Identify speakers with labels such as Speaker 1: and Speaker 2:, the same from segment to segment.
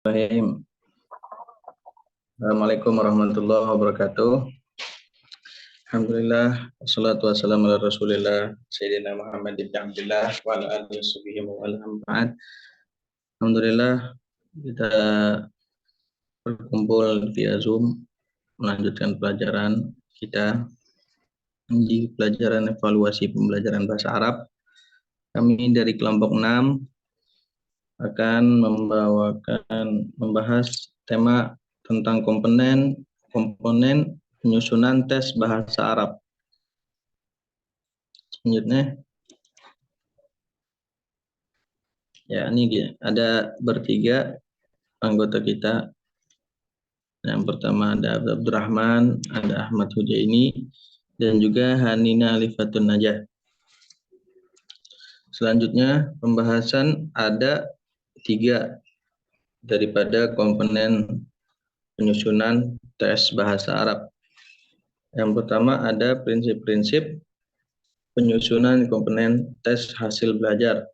Speaker 1: Bismillahirrahmanirrahim. Assalamualaikum warahmatullahi wabarakatuh. Alhamdulillah, wassalatu wassalamu ala rasulillah, Sayyidina Muhammad ibn Abdillah, wa ala alihi wa wa ala. Alhamdulillah, kita berkumpul via Zoom, melanjutkan pelajaran kita di pelajaran evaluasi pembelajaran bahasa Arab. Kami dari kelompok 6 akan membahas tema tentang komponen penyusunan tes bahasa Arab. Selanjutnya, ya ini ada bertiga anggota kita. Yang pertama ada Abdurrahman, ada Ahmad Hujaini, dan juga Hanina Alifatun Najah. Selanjutnya, pembahasan ada 3 daripada komponen penyusunan tes bahasa Arab. Yang pertama ada prinsip-prinsip penyusunan komponen tes hasil belajar.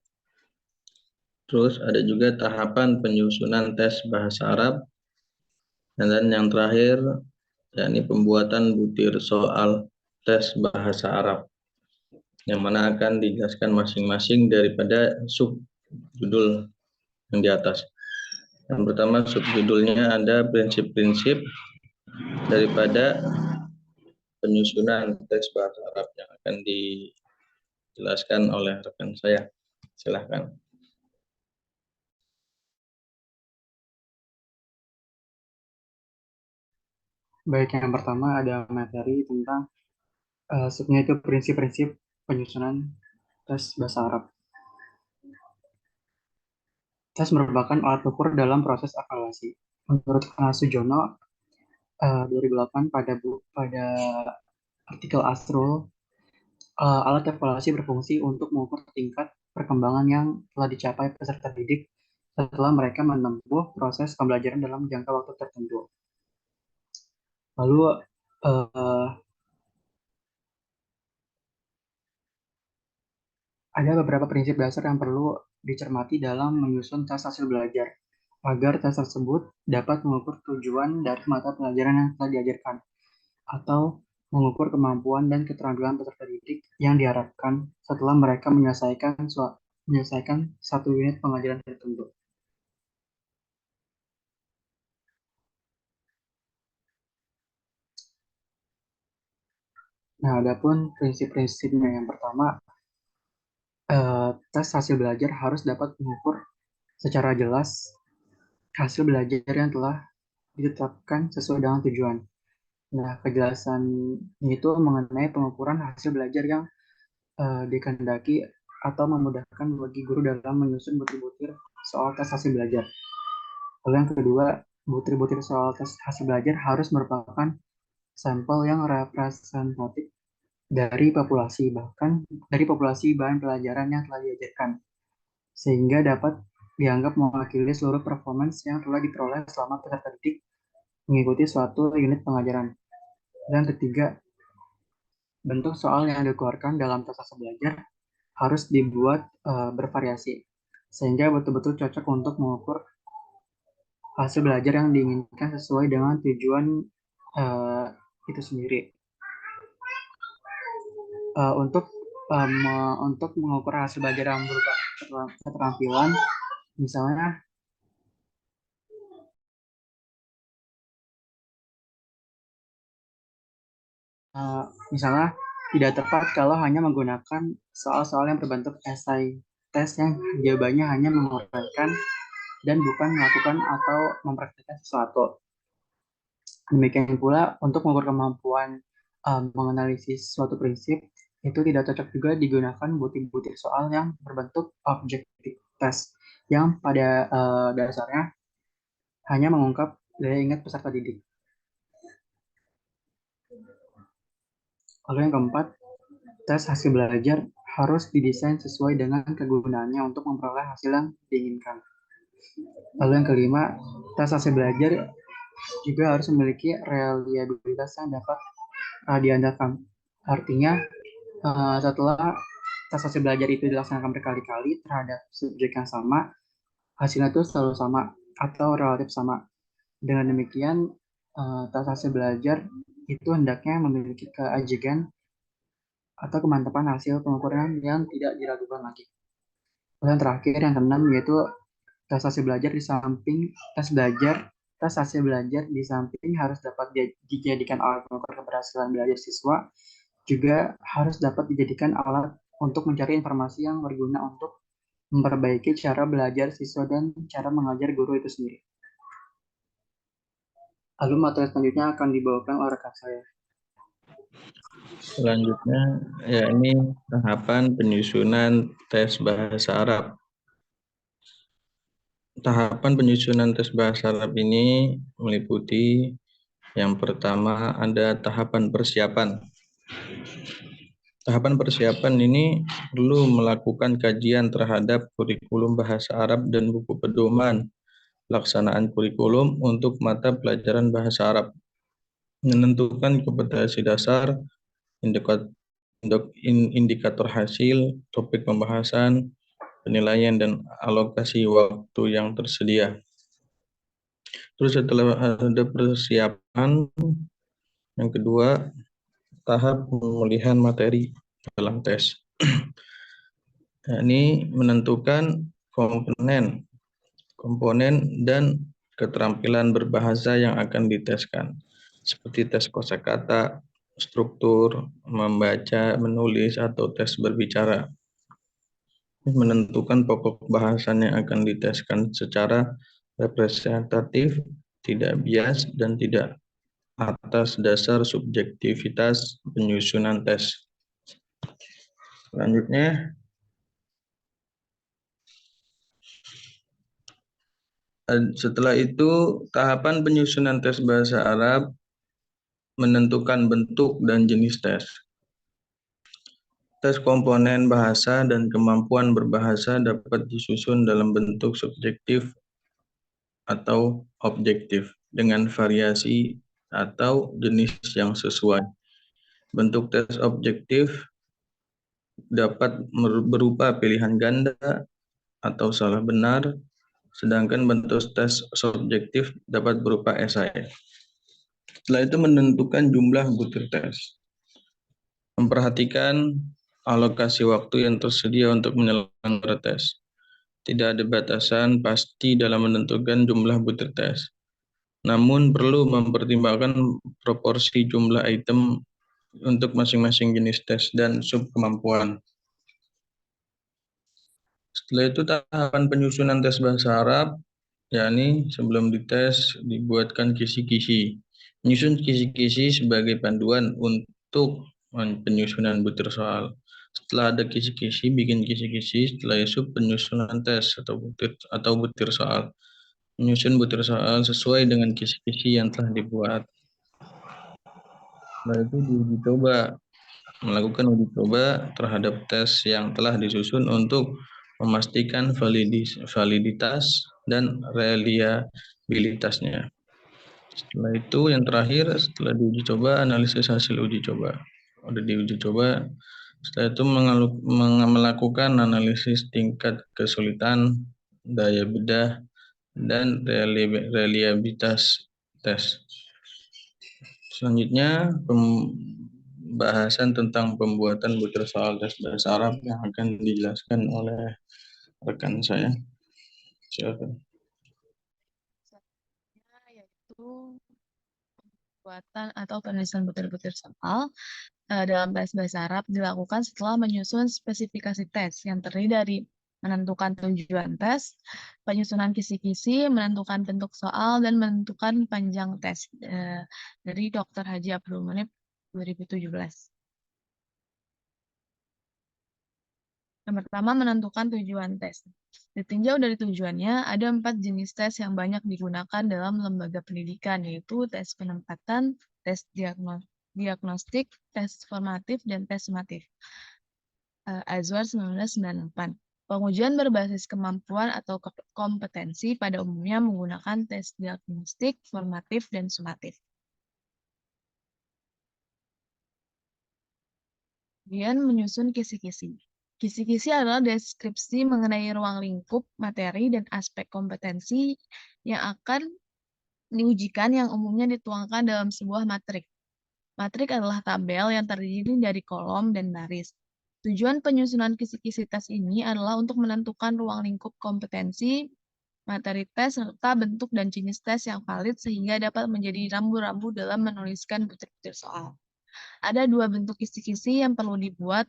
Speaker 1: Terus ada juga tahapan penyusunan tes bahasa Arab. Dan yang terakhir, yakni pembuatan butir soal tes bahasa Arab, yang mana akan dijelaskan masing-masing daripada subjudul yang di atas. Yang pertama, subjudulnya ada prinsip-prinsip daripada penyusunan tes bahasa Arab yang akan dijelaskan oleh rekan saya. Silahkan.
Speaker 2: Baik, yang pertama ada materi tentang subnya itu prinsip-prinsip penyusunan tes bahasa Arab. Tes merupakan alat ukur dalam proses evaluasi. Menurut Sujono 2008 pada artikel Astro, alat evaluasi berfungsi untuk mengukur tingkat perkembangan yang telah dicapai peserta didik setelah mereka menempuh proses pembelajaran dalam jangka waktu tertentu. Lalu ada beberapa prinsip dasar yang perlu dicermati dalam menyusun tes hasil belajar, agar tes tersebut dapat mengukur tujuan dari mata pelajaran yang telah diajarkan, atau mengukur kemampuan dan keterampilan peserta didik yang diharapkan setelah mereka menyelesaikan satu unit pengajaran tertentu. Nah, adapun prinsip-prinsipnya yang pertama, tes hasil belajar harus dapat mengukur secara jelas hasil belajar yang telah ditetapkan sesuai dengan tujuan. Nah, kejelasan itu mengenai pengukuran hasil belajar yang dikehendaki atau memudahkan bagi guru dalam menyusun butir-butir soal tes hasil belajar. Lalu yang kedua, butir-butir soal tes hasil belajar harus merupakan sampel yang representatif dari populasi, bahkan dari populasi bahan pelajaran yang telah diajarkan, sehingga dapat dianggap mewakili seluruh performance yang telah diperoleh selama peserta didik mengikuti suatu unit pengajaran. Dan ketiga, bentuk soal yang dikeluarkan dalam tes hasil belajar harus dibuat bervariasi, sehingga betul-betul cocok untuk mengukur hasil belajar yang diinginkan sesuai dengan tujuan itu sendiri. Untuk mengukur hasil belajar yang berupa keterampilan, misalnya tidak tepat kalau hanya menggunakan soal-soal yang berbentuk esai tes yang jawabannya hanya menguraikan dan bukan melakukan atau mempraktikkan sesuatu. Demikian pula untuk mengukur kemampuan menganalisis suatu prinsip, itu tidak cocok juga digunakan butir-butir soal yang berbentuk objective test yang pada dasarnya hanya mengungkap daya ingat peserta didik. Lalu yang keempat, tes hasil belajar harus didesain sesuai dengan kegunaannya untuk memperoleh hasil yang diinginkan. Lalu yang kelima, tes hasil belajar juga harus memiliki reliabilitas yang dapat diandalkan. Artinya, setelah tes hasil belajar itu dilaksanakan berkali-kali terhadap subjek yang sama, hasilnya itu selalu sama. atau relatif sama. Dengan demikian, tes hasil belajar itu hendaknya memiliki keajigan atau kemantapan hasil pengukuran yang tidak diragukan lagi. Yang terakhir, yang keenam, yaitu tes hasil belajar di samping tes hasil belajar di samping harus dapat dijadikan alat pengukur keberhasilan belajar siswa, juga harus dapat dijadikan alat untuk mencari informasi yang berguna untuk memperbaiki cara belajar siswa dan cara mengajar guru itu sendiri. Lalu materi selanjutnya akan dibawakan oleh rekan saya.
Speaker 1: Selanjutnya, ya ini tahapan penyusunan tes bahasa Arab. Tahapan penyusunan tes bahasa Arab ini meliputi yang pertama ada tahapan persiapan. Tahapan persiapan ini perlu melakukan kajian terhadap kurikulum bahasa Arab dan buku pedoman pelaksanaan kurikulum untuk mata pelajaran bahasa Arab. Menentukan kompetensi dasar, indikator hasil, topik pembahasan, penilaian, dan alokasi waktu yang tersedia. Terus setelah ada persiapan, yang kedua, tahap pemulihan materi dalam tes. Ini menentukan komponen dan keterampilan berbahasa yang akan diteskan, seperti tes kosakata, struktur, membaca, menulis, atau tes berbicara. Menentukan pokok bahasan yang akan diteskan secara representatif, tidak bias, dan tidak atas dasar subjektivitas penyusunan tes. Selanjutnya, setelah itu tahapan penyusunan tes bahasa Arab menentukan bentuk dan jenis tes. Tes komponen bahasa dan kemampuan berbahasa dapat disusun dalam bentuk subjektif atau objektif dengan variasi atau jenis yang sesuai. Bentuk tes objektif dapat berupa pilihan ganda atau salah benar, sedangkan bentuk tes subjektif dapat berupa esai. Setelah itu menentukan jumlah butir tes. Memperhatikan alokasi waktu yang tersedia untuk menyelenggarakan tes. Tidak ada batasan pasti dalam menentukan jumlah butir tes. Namun perlu mempertimbangkan proporsi jumlah item untuk masing-masing jenis tes dan subkemampuan. Setelah itu tahapan penyusunan tes bahasa Arab, yakni sebelum dites dibuatkan kisi-kisi. Menyusun kisi-kisi sebagai panduan untuk penyusunan butir soal. Setelah ada kisi-kisi, bikin kisi-kisi. Setelah itu penyusunan tes atau butir soal. Menyusun butir soal sesuai dengan kisi-kisi yang telah dibuat. Setelah itu diuji coba, melakukan uji coba terhadap tes yang telah disusun untuk memastikan validitas dan reliabilitasnya. Setelah itu yang terakhir, setelah diuji coba, analisis hasil uji coba. Udah diuji coba, setelah itu melakukan analisis tingkat kesulitan, daya bedah, dan reliabilitas tes. Selanjutnya pembahasan tentang pembuatan butir soal tes bahasa Arab yang akan dijelaskan oleh rekan saya. Silakan.
Speaker 3: Yaitu pembuatan atau penulisan butir-butir soal dalam tes bahasa Arab dilakukan setelah menyusun spesifikasi tes yang terdiri dari menentukan tujuan tes, penyusunan kisi-kisi, menentukan bentuk soal, dan menentukan panjang tes dari Dr. Haji Abdul Munib 2017. Yang pertama, menentukan tujuan tes. Ditinjau dari tujuannya, ada 4 jenis tes yang banyak digunakan dalam lembaga pendidikan, yaitu tes penempatan, tes diagnostik, tes formatif, dan tes sumatif. Azwar 1998. Pengujian berbasis kemampuan atau kompetensi pada umumnya menggunakan tes diagnostik, formatif, dan sumatif. Kemudian menyusun kisi-kisi. Kisi-kisi adalah deskripsi mengenai ruang lingkup, materi, dan aspek kompetensi yang akan diujikan yang umumnya dituangkan dalam sebuah matrik. Matrik adalah tabel yang terdiri dari kolom dan baris. Tujuan penyusunan kisi-kisi tes ini adalah untuk menentukan ruang lingkup kompetensi, materi tes, serta bentuk dan jenis tes yang valid sehingga dapat menjadi rambu-rambu dalam menuliskan butir-butir soal. Ada dua bentuk kisi-kisi yang perlu dibuat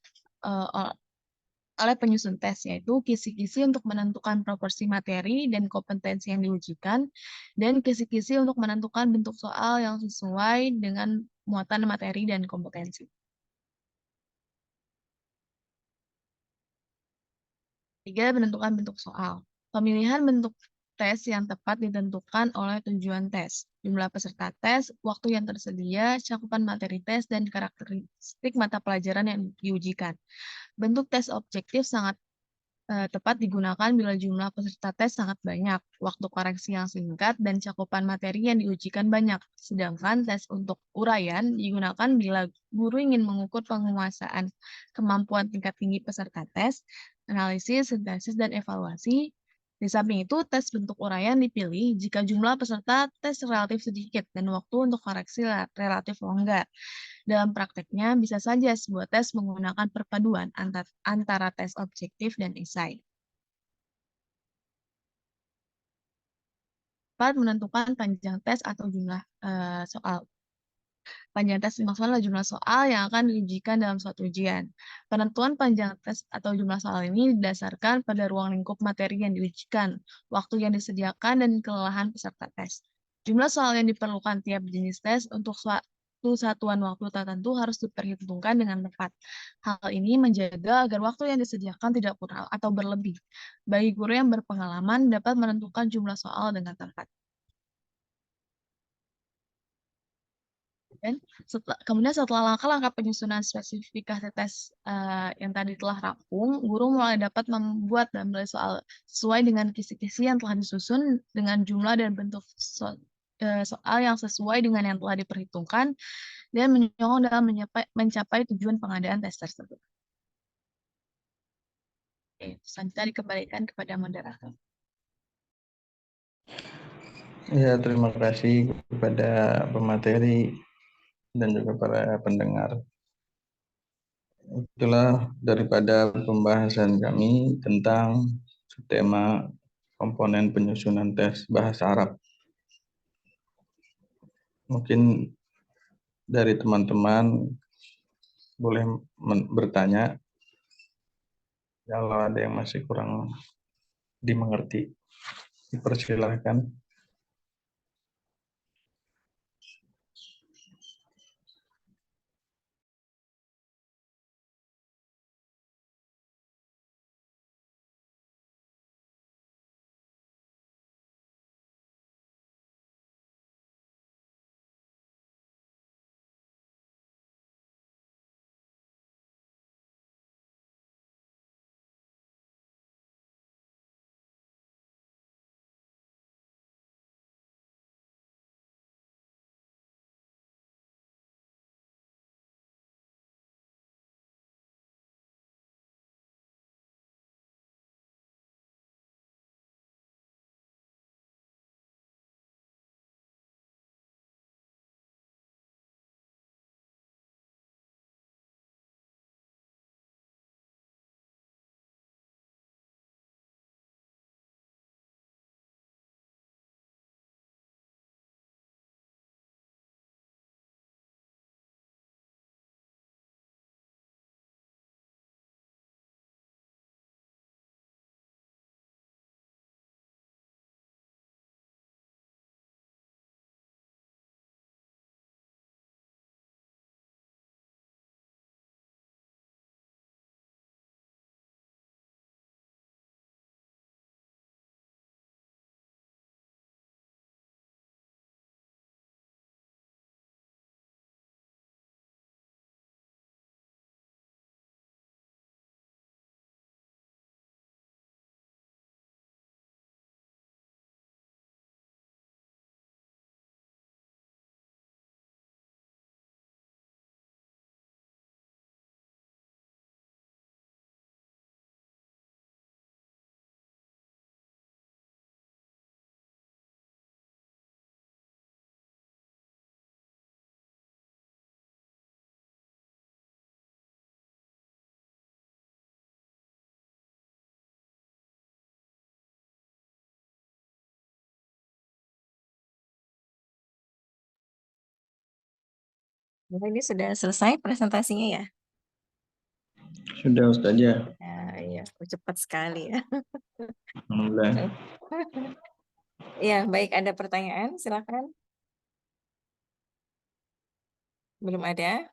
Speaker 3: oleh penyusun tes, yaitu kisi-kisi untuk menentukan proporsi materi dan kompetensi yang diujikan, dan kisi-kisi untuk menentukan bentuk soal yang sesuai dengan muatan materi dan kompetensi. Tiga, menentukan bentuk soal. Pemilihan bentuk tes yang tepat ditentukan oleh tujuan tes, jumlah peserta tes, waktu yang tersedia, cakupan materi tes, dan karakteristik mata pelajaran yang diujikan. Bentuk tes objektif sangat tepat digunakan bila jumlah peserta tes sangat banyak, waktu koreksi yang singkat, dan cakupan materi yang diujikan banyak. Sedangkan tes untuk uraian digunakan bila guru ingin mengukur penguasaan kemampuan tingkat tinggi peserta tes, analisis, sintesis, dan evaluasi. Di samping itu, tes bentuk uraian dipilih jika jumlah peserta tes relatif sedikit dan waktu untuk koreksi relatif longgar. Dalam prakteknya, bisa saja sebuah tes menggunakan perpaduan antara tes objektif dan esai. 4. Menentukan panjang tes atau jumlah soal. Panjang tes dimaksudkan adalah jumlah soal yang akan diujikan dalam suatu ujian. Penentuan panjang tes atau jumlah soal ini didasarkan pada ruang lingkup materi yang diujikan, waktu yang disediakan, dan kelelahan peserta tes. Jumlah soal yang diperlukan tiap jenis tes untuk suatu satuan waktu tertentu harus diperhitungkan dengan tepat. Hal ini menjaga agar waktu yang disediakan tidak kurang atau berlebih. Bagi guru yang berpengalaman dapat menentukan jumlah soal dengan tepat. Dan kemudian setelah langkah-langkah penyusunan spesifikasi tes yang tadi telah rampung, guru mulai dapat membuat dan menulis soal sesuai dengan kisi-kisi yang telah disusun dengan jumlah dan bentuk soal yang sesuai dengan yang telah diperhitungkan dan menyokong dalam mencapai tujuan pengadaan tes tersebut. Oke, selanjutnya dikembalikan kepada moderator.
Speaker 1: Ya, terima kasih kepada pemateri dan juga para pendengar. Itulah daripada pembahasan kami tentang tema komponen penyusunan tes bahasa Arab. Mungkin dari teman-teman boleh bertanya kalau ada yang masih kurang dimengerti. Dipersilahkan.
Speaker 4: Ini sudah selesai presentasinya ya?
Speaker 1: Sudah Ustazah.
Speaker 4: Ya, cepat sekali ya.
Speaker 1: Alhamdulillah.
Speaker 4: Ya, baik, ada pertanyaan, silakan. Belum ada?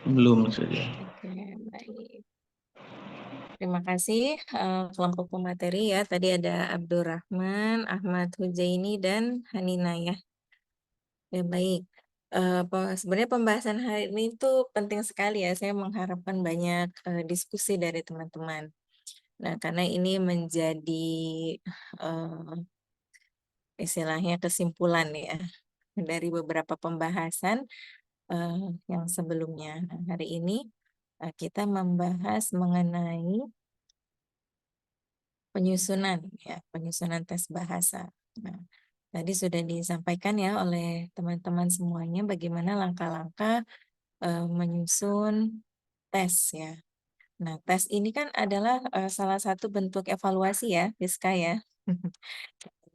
Speaker 1: Belum Ustazah.
Speaker 4: Oke, baik. Terima kasih kelompok pemateri ya. Tadi ada Abdurrahman, Ahmad Hujaini, dan Hanina ya. Ya, baik. Sebenarnya pembahasan hari ini tuh penting sekali ya. Saya mengharapkan banyak diskusi dari teman-teman. Nah, karena ini menjadi eh, istilahnya kesimpulan ya dari beberapa pembahasan yang sebelumnya. Nah, hari ini kita membahas mengenai penyusunan tes bahasa. Nah, tadi sudah disampaikan ya oleh teman-teman semuanya bagaimana langkah-langkah menyusun tes ya. Nah, tes ini kan adalah salah satu bentuk evaluasi ya, Rizka ya.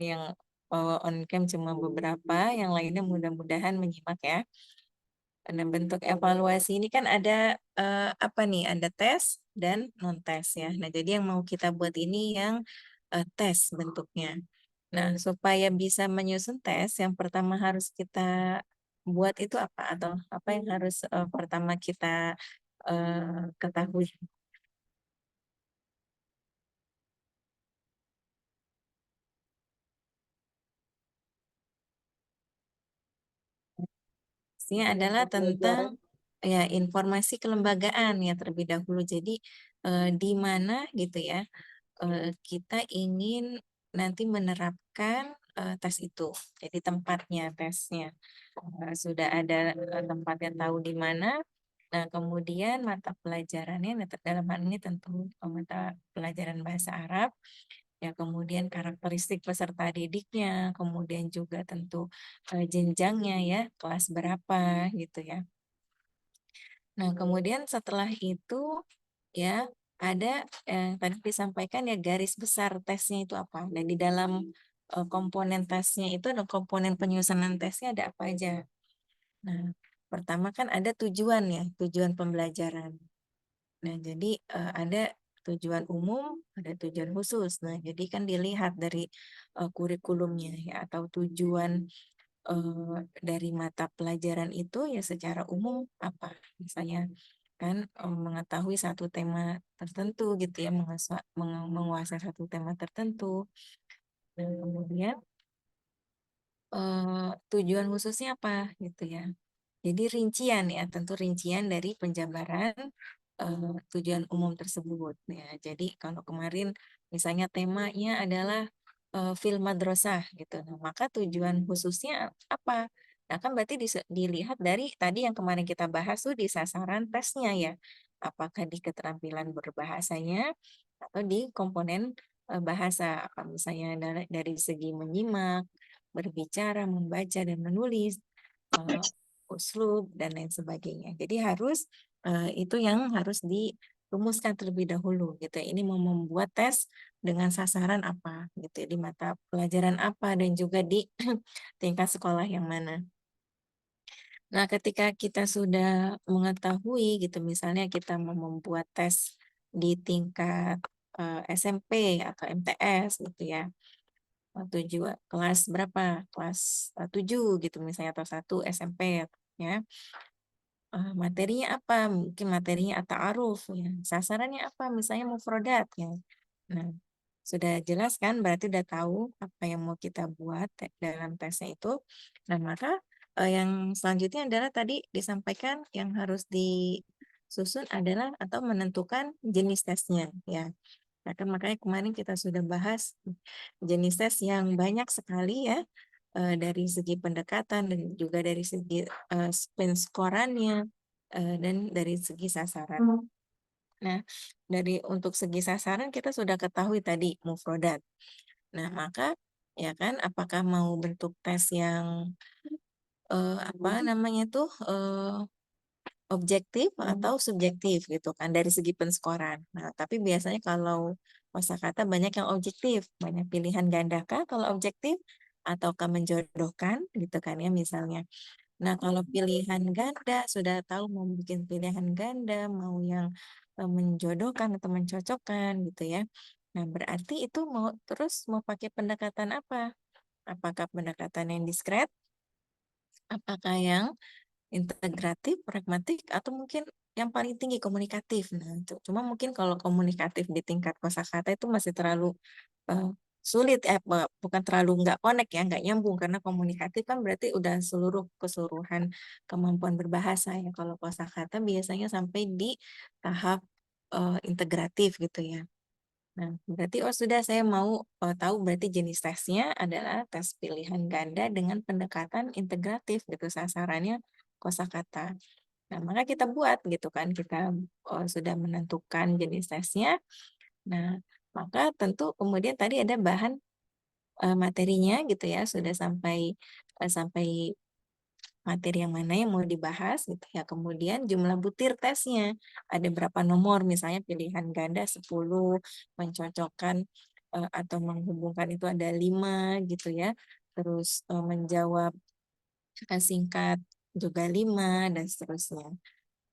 Speaker 4: Yang on cam cuma beberapa, yang lainnya mudah-mudahan menyimak ya. Nah, bentuk evaluasi ini kan ada apa nih? Ada tes dan non tes ya. Nah, jadi yang mau kita buat ini yang tes bentuknya. Nah, supaya bisa menyusun tes, yang pertama harus kita buat itu apa? Atau apa yang harus pertama kita ketahui? Ini adalah tentang ya informasi kelembagaan ya terlebih dahulu. Jadi di mana gitu ya kita ingin nanti menerapkan tes itu. Jadi tempatnya tesnya sudah ada tempatnya, tahu di mana. Nah, kemudian mata pelajarannya dalam hal ini tentu mata pelajaran bahasa Arab. Ya, kemudian karakteristik peserta didiknya, kemudian juga tentu jenjangnya ya, kelas berapa gitu ya. Nah, kemudian setelah itu ya ada tadi disampaikan ya garis besar tesnya itu apa. Dan di dalam komponen tesnya itu ada komponen penyusunan tesnya ada apa aja. Nah, pertama kan ada tujuan ya, tujuan pembelajaran. Nah, jadi ada tujuan umum, ada tujuan khusus. Nah, jadi kan dilihat dari kurikulumnya ya atau tujuan dari mata pelajaran itu ya secara umum apa. Misalnya kan mengetahui satu tema tertentu gitu ya, menguasai satu tema tertentu. Dan kemudian tujuan khususnya apa gitu ya. Jadi rincian ya, tentu rincian dari penjabaran tujuan umum tersebut. Ya, jadi kalau kemarin misalnya temanya adalah film madrasah gitu, nah, maka tujuan khususnya apa? Nah, kan berarti dilihat dari tadi yang kemarin kita bahas tuh di sasaran tesnya ya. Apakah di keterampilan berbahasanya atau di komponen bahasa, apa misalnya dari segi menyimak, berbicara, membaca dan menulis, uslub dan lain sebagainya. Jadi harus itu yang harus dirumuskan terlebih dahulu gitu ya. Ini mau membuat tes dengan sasaran apa gitu ya, di mata pelajaran apa dan juga di tingkat sekolah yang mana. Nah, ketika kita sudah mengetahui gitu, misalnya kita mau membuat tes di tingkat SMP atau MTS gitu ya, tujuh kelas berapa? Kelas 7 gitu misalnya atau 1 SMP ya. Materinya apa? Mungkin materinya ta'aruf ya. Sasarannya apa? Misalnya mufrodat ya. Nah, sudah jelas kan berarti udah tahu apa yang mau kita buat dalam tesnya itu. Nah, maka yang selanjutnya adalah tadi disampaikan yang harus disusun adalah atau menentukan jenis tesnya ya. Nah, kan makanya kemarin kita sudah bahas jenis tes yang banyak sekali ya dari segi pendekatan dan juga dari segi penskorannya dan dari segi sasaran. Nah, dari untuk segi sasaran kita sudah ketahui tadi mufrodat. Nah, maka ya kan apakah mau bentuk tes yang apa namanya tuh objektif atau subjektif gitu kan dari segi penskoran. Nah, tapi biasanya kalau kosakata banyak yang objektif, banyak pilihan ganda kah kalau objektif ataukah menjodohkan gitu kan ya misalnya. Nah, kalau pilihan ganda, sudah tahu mau bikin pilihan ganda, mau yang menjodohkan atau mencocokkan gitu ya. Nah, berarti itu mau pakai pendekatan apa? Apakah pendekatan yang diskret? Apakah yang integratif, pragmatik, atau mungkin yang paling tinggi komunikatif? Nah, itu. Cuma mungkin kalau komunikatif di tingkat kosakata itu masih terlalu eh, sulit, bukan terlalu nggak connect ya, nggak nyambung, karena komunikatif kan berarti udah keseluruhan kemampuan berbahasa ya. Kalau kosakata biasanya sampai di tahap integratif gitu ya. Nah, berarti sudah, saya mau tahu berarti jenis tesnya adalah tes pilihan ganda dengan pendekatan integratif gitu, sasarannya kosakata. Nah, maka kita buat gitu kan, kita sudah menentukan jenis tesnya. Nah, maka tentu kemudian tadi ada bahan materinya gitu ya, sudah sampai materi yang mana yang mau dibahas gitu ya. Kemudian jumlah butir tesnya, ada berapa nomor, misalnya pilihan ganda 10, mencocokkan atau menghubungkan itu ada 5 gitu ya. Terus menjawab singkat juga 5 dan seterusnya.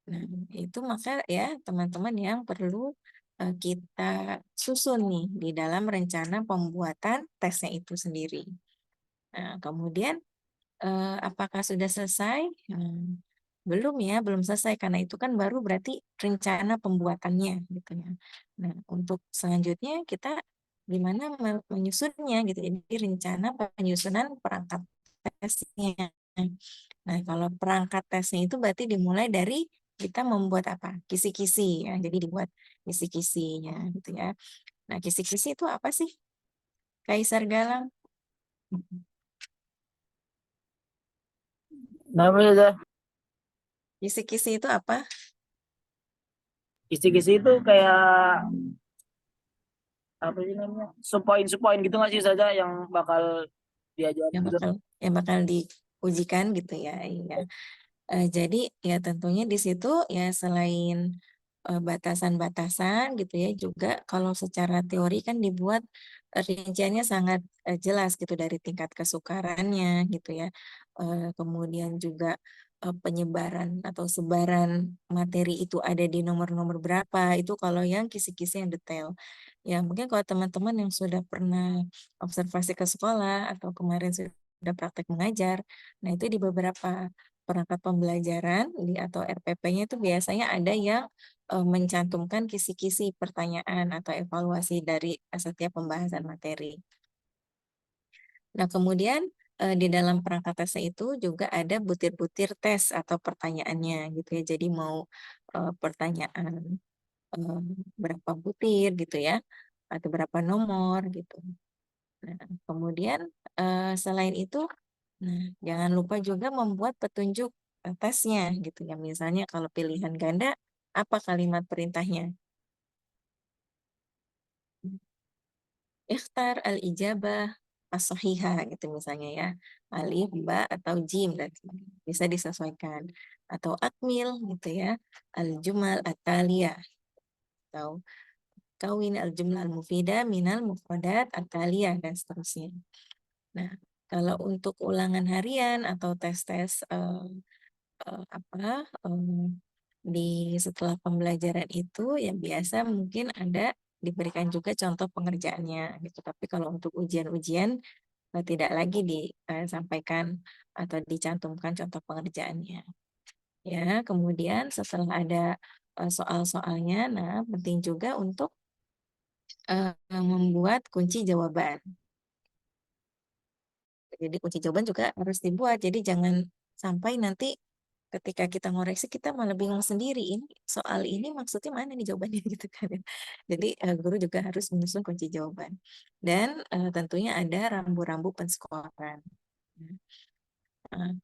Speaker 4: Nah, itu maka ya teman-teman yang perlu kita susun nih di dalam rencana pembuatan tesnya itu sendiri. Nah, kemudian apakah sudah selesai? Belum ya, belum selesai karena itu kan baru berarti rencana pembuatannya gitu ya. Nah, untuk selanjutnya kita gimana menyusunnya gitu. Jadi rencana penyusunan perangkat tesnya. Nah, kalau perangkat tesnya itu berarti dimulai dari kita membuat apa? Kisi-kisi ya. Jadi dibuat kisi-kisinya gitu ya. Nah, kisi-kisi itu apa sih? Kaisar Galang.
Speaker 5: Namanya
Speaker 4: Kisi-kisi itu apa?
Speaker 5: kisi-kisi itu kayak apa sih namanya? Supoin gitu nggak sih saja yang bakal diajarin
Speaker 4: yang
Speaker 5: gitu.
Speaker 4: bakal diujikan gitu ya. Iya. Jadi ya tentunya di situ ya selain batasan-batasan gitu ya, juga kalau secara teori kan dibuat rinciannya sangat jelas gitu dari tingkat kesukarannya gitu ya. Kemudian juga penyebaran atau sebaran materi itu ada di nomor-nomor berapa, itu kalau yang kisi-kisi yang detail. Ya mungkin kalau teman-teman yang sudah pernah observasi ke sekolah atau kemarin sudah praktek mengajar, nah itu di beberapa perangkat pembelajaran atau RPP-nya itu biasanya ada yang mencantumkan kisi-kisi pertanyaan atau evaluasi dari setiap pembahasan materi. Nah, kemudian di dalam perangkat tesnya itu juga ada butir-butir tes atau pertanyaannya gitu ya. Jadi mau pertanyaan eh, berapa butir gitu ya, atau berapa nomor gitu. Nah, kemudian selain itu, nah jangan lupa juga membuat petunjuk tesnya gitu ya. Misalnya kalau pilihan ganda, apa kalimat perintahnya? Ikhtar al-ijabah as-sahihah gitu misalnya ya. Alif, ba, atau jim dan sebagainya. Bisa disesuaikan. Atau akmil gitu ya. Al-jumal at-taliyah. Atau kawin al-jumlah al-mufidah minal mufradat at-taliyah dan seterusnya. Nah, kalau untuk ulangan harian atau tes-tes di setelah pembelajaran itu ya biasa mungkin ada diberikan juga contoh pengerjaannya gitu. Tapi kalau untuk ujian-ujian tidak lagi disampaikan atau dicantumkan contoh pengerjaannya. Ya, kemudian setelah ada soal-soalnya, nah penting juga untuk membuat kunci jawaban. Jadi kunci jawaban juga harus dibuat. Jadi jangan sampai nanti ketika kita ngoreksi kita malah bingung sendiri, ini soal ini maksudnya mana nih jawabannya gitu kan. Jadi guru juga harus menyusun kunci jawaban. Dan tentunya ada rambu-rambu penskoran.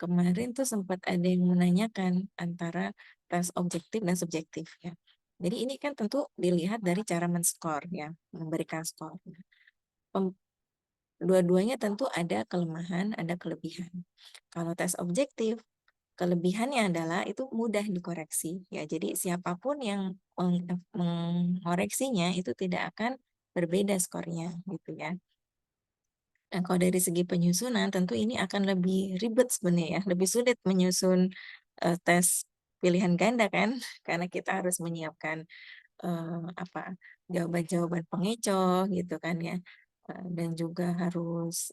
Speaker 4: Kemarin tuh sempat ada yang menanyakan antara tes objektif dan subjektif ya. Jadi ini kan tentu dilihat dari cara men-skor ya, memberikan skor. Dua-duanya tentu ada kelemahan, ada kelebihan. Kalau tes objektif, kelebihannya adalah itu mudah dikoreksi ya. Jadi siapapun yang mengoreksinya itu tidak akan berbeda skornya gitu ya. Nah, kalau dari segi penyusunan tentu ini akan lebih ribet sebenarnya ya, lebih sulit menyusun tes pilihan ganda kan, karena kita harus menyiapkan apa jawaban-jawaban pengecoh gitu kan ya. Dan juga harus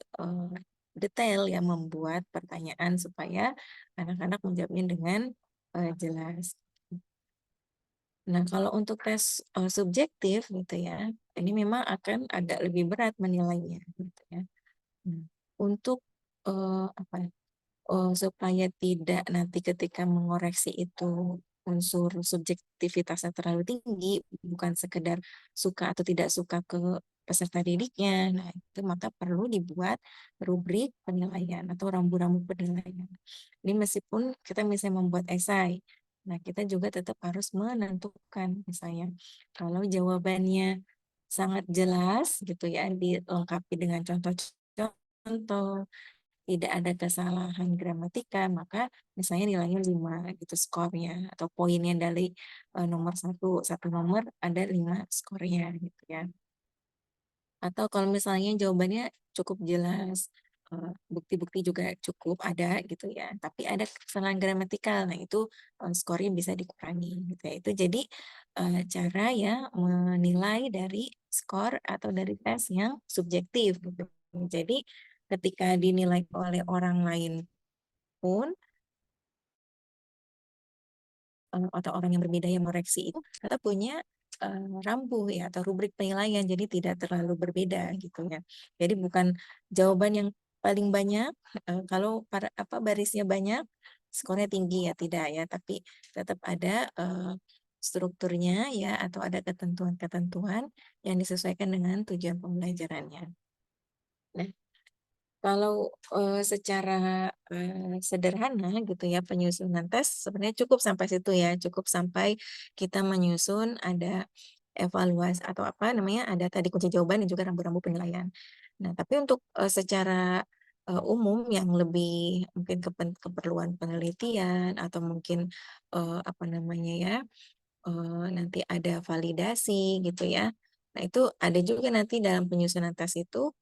Speaker 4: detail ya membuat pertanyaan supaya anak-anak menjawabnya dengan jelas. Nah, kalau untuk tes subjektif gitu ya, ini memang akan agak lebih berat menilainya gitu ya. Nah, untuk apa ya, supaya tidak nanti ketika mengoreksi itu unsur subjektivitasnya terlalu tinggi, bukan sekedar suka atau tidak suka ke peserta didiknya. Nah, itu maka perlu dibuat rubrik penilaian atau rambu-rambu penilaian. Ini meskipun kita misalnya membuat esai, nah kita juga tetap harus menentukan misalnya kalau jawabannya sangat jelas gitu ya, dilengkapi dengan contoh-contoh, tidak ada kesalahan gramatika, maka misalnya nilainya 5 gitu skornya, atau poinnya dari nomor satu nomor ada 5 skornya gitu ya. Atau kalau misalnya jawabannya cukup jelas, bukti-bukti juga cukup ada gitu ya, tapi ada kesalahan gramatikal, nah itu skornya bisa dikurangi gitu ya. Itu jadi cara ya menilai dari skor atau dari tes yang subjektif gitu. Jadi ketika dinilai oleh orang lain pun atau orang yang berbeda yang mengoreksi itu tetap punya rambu ya atau rubrik penilaian, jadi tidak terlalu berbeda gitu ya. Jadi bukan jawaban yang paling banyak kalau barisnya banyak skornya tinggi ya, tidak ya, tapi tetap ada strukturnya ya atau ada ketentuan-ketentuan yang disesuaikan dengan tujuan pembelajarannya. Nah, kalau secara sederhana gitu ya penyusunan tes sebenarnya cukup sampai situ ya, cukup sampai kita menyusun ada evaluasi atau apa namanya, ada tadi kunci jawaban dan juga rambu-rambu penilaian. Nah, tapi untuk secara umum yang lebih mungkin keperluan penelitian atau mungkin apa namanya ya, nanti ada validasi gitu ya. Nah, itu ada juga nanti dalam penyusunan tes itu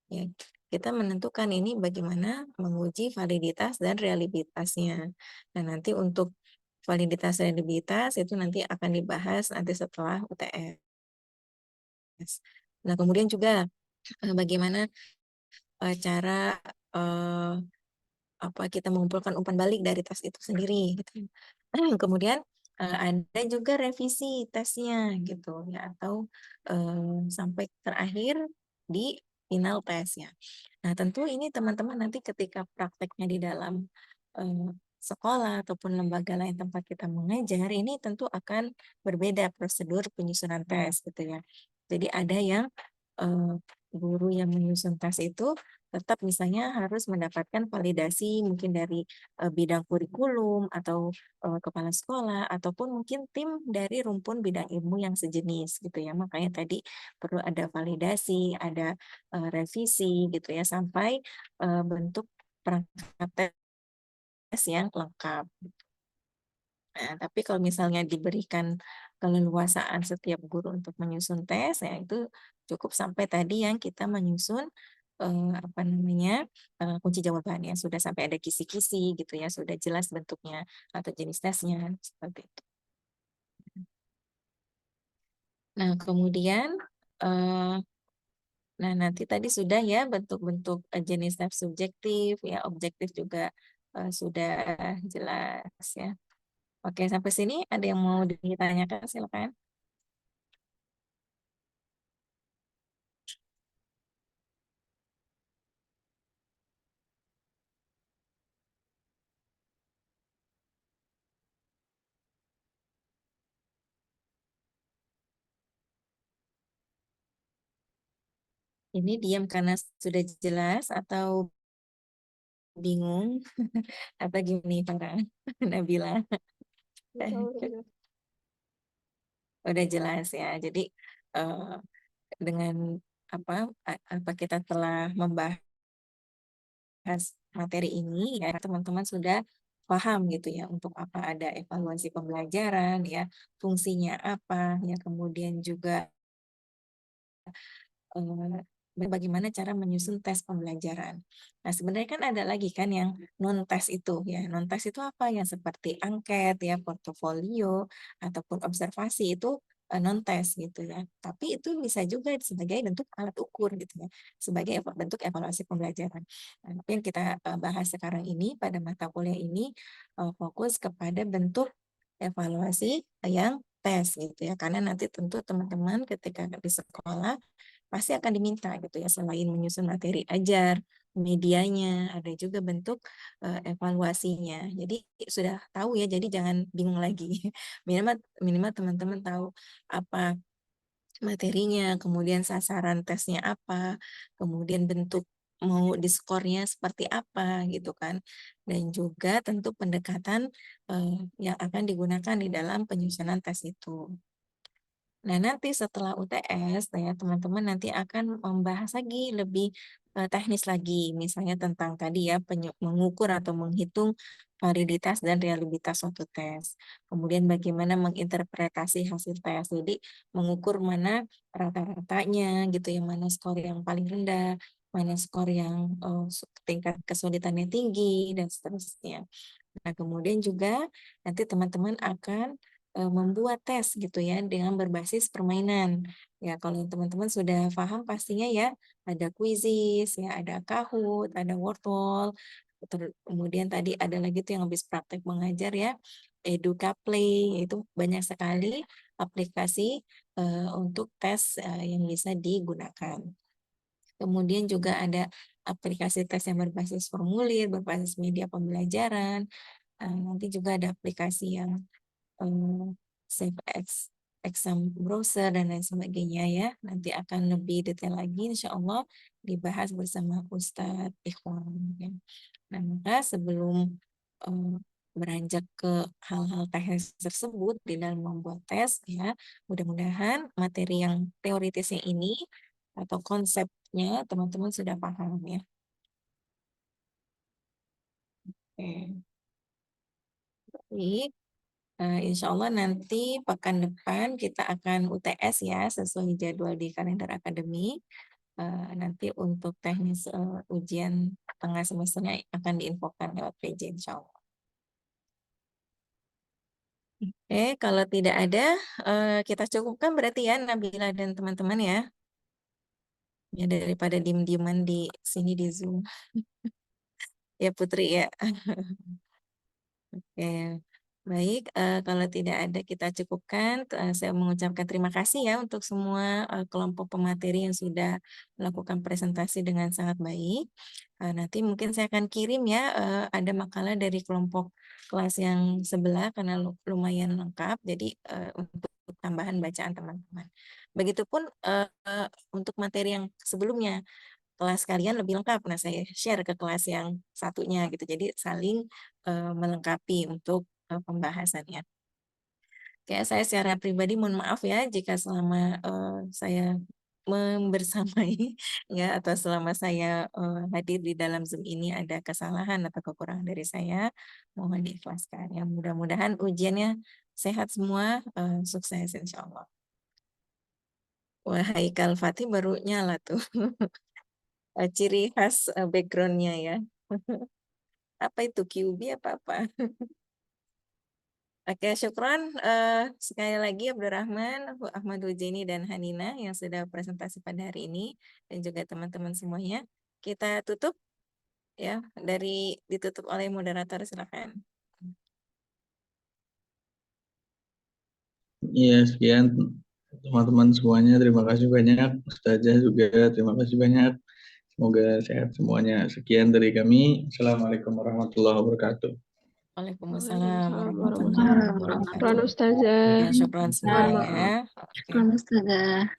Speaker 4: ya, kita menentukan ini bagaimana menguji validitas dan reliabilitasnya. Nah, nanti untuk validitas dan reliabilitas itu nanti akan dibahas nanti setelah UTS. Nah, kemudian juga bagaimana cara eh, kita mengumpulkan umpan balik dari tes itu sendiri gitu. Kemudian ada juga revisi tesnya gitu ya, atau sampai terakhir di final tesnya. Nah, tentu ini teman-teman nanti ketika prakteknya di dalam eh, sekolah ataupun lembaga lain tempat kita mengajar, ini tentu akan berbeda prosedur penyusunan tes gitu ya. Jadi ada yang eh, guru yang menyusun tes itu tetap misalnya harus mendapatkan validasi mungkin dari bidang kurikulum atau kepala sekolah ataupun mungkin tim dari rumpun bidang ilmu yang sejenis gitu ya. Makanya tadi perlu ada validasi, ada revisi gitu ya sampai bentuk perangkat tes yang lengkap. Nah, tapi kalau misalnya diberikan keleluasaan setiap guru untuk menyusun tes, ya itu cukup sampai tadi yang kita menyusun apa namanya kunci jawabannya sudah sampai ada kisi-kisi gitu ya, sudah jelas bentuknya atau jenis tesnya seperti itu. Nah, kemudian nah nanti tadi sudah ya bentuk-bentuk jenis tes subjektif ya, objektif juga sudah jelas ya. Oke, sampai sini ada yang mau ditanyakan, silakan. Ini diam karena sudah jelas atau bingung atau gini Farah, Nabila? Udah jelas ya. Jadi eh, dengan apa kita telah membahas materi ini ya teman-teman sudah paham gitu ya untuk apa ada evaluasi pembelajaran ya, fungsinya apa ya, kemudian juga bagaimana cara menyusun tes pembelajaran. Nah, sebenarnya kan ada lagi kan yang non-tes itu ya. Non-tes itu apa? Yang seperti angket ya, portofolio ataupun observasi itu non-tes gitu ya. Tapi itu bisa juga sebagai bentuk alat ukur gitu ya, sebagai bentuk evaluasi pembelajaran. Nah, tapi yang kita bahas sekarang ini pada mata kuliah ini fokus kepada bentuk evaluasi yang tes gitu ya. Karena nanti tentu teman-teman ketika di sekolah pasti akan diminta gitu ya, selain menyusun materi ajar, medianya, ada juga bentuk evaluasinya. Jadi sudah tahu ya, jadi jangan bingung lagi. Minimal minimal teman-teman tahu apa materinya, kemudian sasaran tesnya apa, kemudian bentuk mau diskornya seperti apa gitu kan. Dan juga tentu pendekatan yang akan digunakan di dalam penyusunan tes itu. Nah, nanti setelah UTS, ya teman-teman nanti akan membahas lagi lebih teknis lagi, misalnya tentang tadi ya mengukur atau menghitung validitas dan reliabilitas suatu tes. Kemudian bagaimana menginterpretasi hasil tes. Jadi mengukur mana rata-ratanya gitu ya, mana skor yang paling rendah, mana skor yang tingkat kesulitannya tinggi dan seterusnya. Nah, kemudian juga nanti teman-teman akan membuat tes gitu ya dengan berbasis permainan. Ya, kalau teman-teman sudah paham pastinya ya ada quizzes, ya ada Kahoot, ada Wordwall, kemudian tadi ada lagi tuh yang habis praktek mengajar ya, EducaPlay, itu banyak sekali aplikasi untuk tes yang bisa digunakan. Kemudian juga ada aplikasi tes yang berbasis formulir, berbasis media pembelajaran. Nanti juga ada aplikasi yang Save Exam Browser dan lain sebagainya ya. Nanti akan lebih detail lagi insya Allah dibahas bersama Ustadz Ikhwan. Ya. Nah, maka sebelum beranjak ke hal-hal teknis tersebut di dalam membuat tes ya, mudah-mudahan materi yang teoritisnya ini atau konsepnya teman-teman sudah paham ya. Oke. Baik. Insya Allah nanti pekan depan kita akan UTS ya, sesuai jadwal di kalender akademik. Nanti untuk teknis ujian tengah semesternya akan diinfokan lewat PJ insya Allah. Kalau tidak ada, kita cukupkan berarti ya Nabila dan teman-teman ya. Ya daripada diem-dieman di sini di Zoom. Ya Putri ya. Oke, baik. Kalau tidak ada kita cukupkan. Saya mengucapkan terima kasih ya untuk semua kelompok pemateri yang sudah melakukan presentasi dengan sangat baik. Nanti mungkin saya akan kirim ya, ada makalah dari kelompok kelas yang sebelah karena lumayan lengkap. Jadi untuk tambahan bacaan teman-teman. Begitupun untuk materi yang sebelumnya kelas kalian lebih lengkap. Nah, saya share ke kelas yang satunya gitu. Jadi saling melengkapi untuk pembahasannya. Kayak saya secara pribadi mohon maaf ya jika selama saya membersamai ya atau selama saya hadir di dalam Zoom ini ada kesalahan atau kekurangan dari saya, mohon diikhlaskan ya. Mudah-mudahan ujiannya sehat semua, sukses insya Allah. Wah, Haikal Fatih baru nyala tuh. Ciri khas background-nya ya. Apa itu QB apa-apa. Oke, syukron sekali lagi Abdurrahman, Ahmad Hujaini dan Hanina yang sudah presentasi pada hari ini dan juga teman-teman semuanya. Kita tutup ya, ditutup oleh moderator, silakan.
Speaker 1: Iya, sekian teman-teman semuanya. Terima kasih banyak. Ustazah juga terima kasih banyak. Semoga sehat semuanya. Sekian dari kami. Assalamualaikum warahmatullahi wabarakatuh.
Speaker 4: Waalaikumsalam warahmatullahi wabarakatuh.
Speaker 6: Ustazah.
Speaker 4: Ya, syukron semuanya.
Speaker 6: Ustazah.